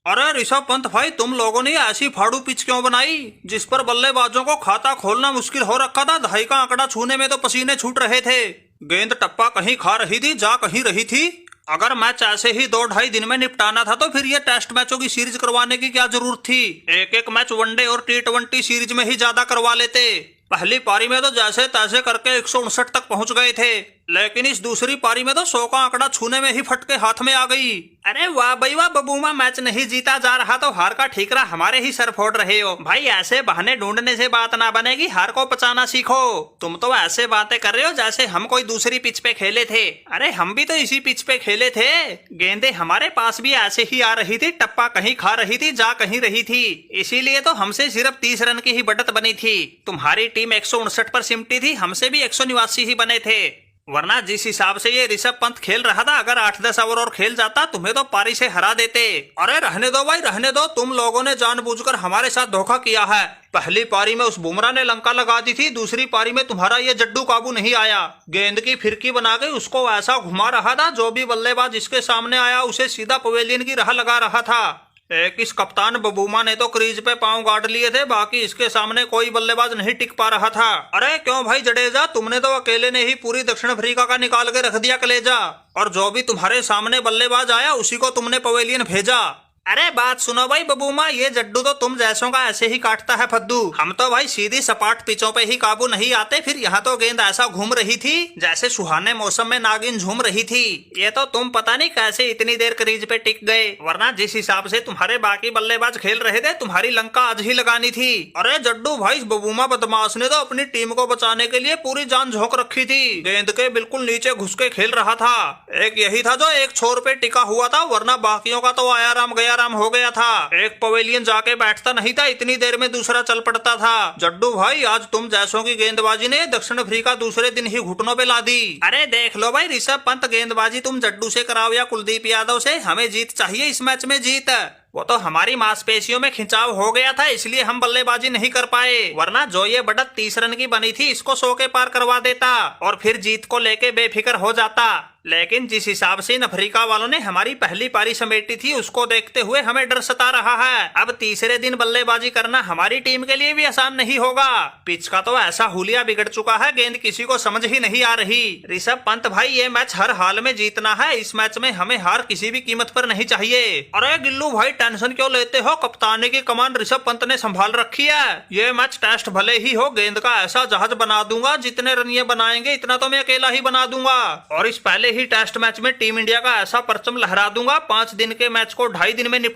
अरे ऋषभ पंत भाई, तुम लोगों ने ऐसी फाड़ू पिच क्यों बनाई जिस पर बल्लेबाजों को खाता खोलना मुश्किल हो रखा था। दहाई का आंकड़ा छूने में तो पसीने छूट रहे थे। गेंद टप्पा कहीं खा रही थी, जा कहीं रही थी। अगर मैच ऐसे ही 2-2.5 दिन में निपटाना था तो फिर ये टेस्ट मैचों की सीरीज करवाने की क्या जरूरत थी। एक एक मैच वनडे और T20 सीरीज में ही ज्यादा करवा लेते। पहली पारी में तो जैसे तैसे करके 159 तक पहुंच गए थे, लेकिन इस दूसरी पारी में तो 100 का आंकड़ा छूने में ही फटके हाथ में आ गई। अरे वाह भाई वाह, बबूमा मैच नहीं जीता जा रहा तो हार का ठीकरा हमारे ही सर फोड़ रहे हो। भाई ऐसे बहाने ढूंढने से बात ना बनेगी, हार को पचाना सीखो। तुम तो ऐसे बातें कर रहे हो जैसे हम कोई दूसरी पिच पे खेले थे। अरे हम भी तो इसी पिच पे खेले थे। गेंदे हमारे पास भी ऐसे ही आ रही थी, टप्पा कहीं खा रही थी, जा कहीं रही थी। इसीलिए तो हमसे सिर्फ 30 रन की ही बढ़त बनी थी। तुम्हारी टीम 159 पर सिमटी थी, हमसे भी 189 ही बने थे। वरना जिस हिसाब से ये ऋषभ पंत खेल रहा था, अगर 8-10 ओवर और खेल जाता तुम्हें तो पारी से हरा देते। अरे रहने दो भाई रहने दो, तुम लोगों ने जानबूझकर हमारे साथ धोखा किया है। पहली पारी में उस बुमराह ने लंका लगा दी थी, दूसरी पारी में तुम्हारा ये जड्डू काबू नहीं आया। गेंद की फिरकी बना के उसको ऐसा घुमा रहा था, जो भी बल्लेबाज इसके सामने आया उसे सीधा पवेलियन की राह लगा रहा था। एक इस कप्तान बबूमा ने तो क्रीज पे पांव गाड़ लिए थे, बाकी इसके सामने कोई बल्लेबाज नहीं टिक पा रहा था। अरे क्यों भाई जडेजा, तुमने तो अकेले ने ही पूरी दक्षिण अफ्रीका का निकाल के रख दिया कलेजा। और जो भी तुम्हारे सामने बल्लेबाज आया उसी को तुमने पवेलियन भेजा। अरे बात सुनो भाई बबूमा, ये जड्डू तो तुम जैसों का ऐसे ही काटता है फद्दू। हम तो भाई सीधी सपाट पिचों पे ही काबू नहीं आते। फिर यहाँ तो गेंद ऐसा घूम रही थी जैसे सुहाने मौसम में नागिन झूम रही थी। ये तो तुम पता नहीं कैसे इतनी देर क्रीज पे टिक गए, वरना जिस हिसाब से तुम्हारे बाकी बल्लेबाज खेल रहे थे तुम्हारी लंका आज ही लगानी थी। अरे जड्डू भाई, बबूमा बदमाश ने तो अपनी टीम को बचाने के लिए पूरी जान झोंक रखी थी। गेंद के बिल्कुल नीचे घुस के खेल रहा था। एक यही था जो एक छोर पे टिका हुआ था, वरना बाकियों का तो आया राम गया राम हो गया था। एक पवेलियन जाके बैठता नहीं था, इतनी देर में दूसरा चल पड़ता था। जड्डू भाई, आज तुम जैसों की गेंदबाजी ने दक्षिण अफ्रीका दूसरे दिन ही घुटनों पे ला दी। अरे देख लो भाई ऋषभ पंत, गेंदबाजी तुम जड्डू से कराओ या कुलदीप यादव से, हमें जीत चाहिए इस मैच में, जीत। वो तो हमारी मांसपेशियों में खिंचाव हो गया था, इसलिए हम बल्लेबाजी नहीं कर पाए। वरना जो ये बढ़त 30 रन की बनी थी, इसको 100 के पार करवा देता और फिर जीत को लेके बेफिक्र हो जाता। लेकिन जिस हिसाब से इन अफ्रीका वालों ने हमारी पहली पारी समेटी थी, उसको देखते हुए हमें डर सता रहा है। अब तीसरे दिन बल्लेबाजी करना हमारी टीम के लिए भी आसान नहीं होगा। पिच का तो ऐसा हुलिया बिगड़ चुका है, गेंद किसी को समझ ही नहीं आ रही। ऋषभ पंत भाई, ये मैच हर हाल में जीतना है। इस मैच में हमें हार किसी भी कीमत पर नहीं चाहिए। अरे गिल्लू भाई, टेंशन क्यों लेते हो? कप्तानी की कमान ऋषभ पंत ने संभाल रखी है। ये मैच टेस्ट भले ही हो, गेंद का ऐसा जहाज बना दूंगा, जितने रन ये बनाएंगे इतना तो मैं अकेला ही बना दूंगा। और इस पहले ही टेस्ट मैच में टीम इंडिया का ऐसा परचम लहरा दूंगा, 5 दिन के मैच को 2.5 दिन में निपटा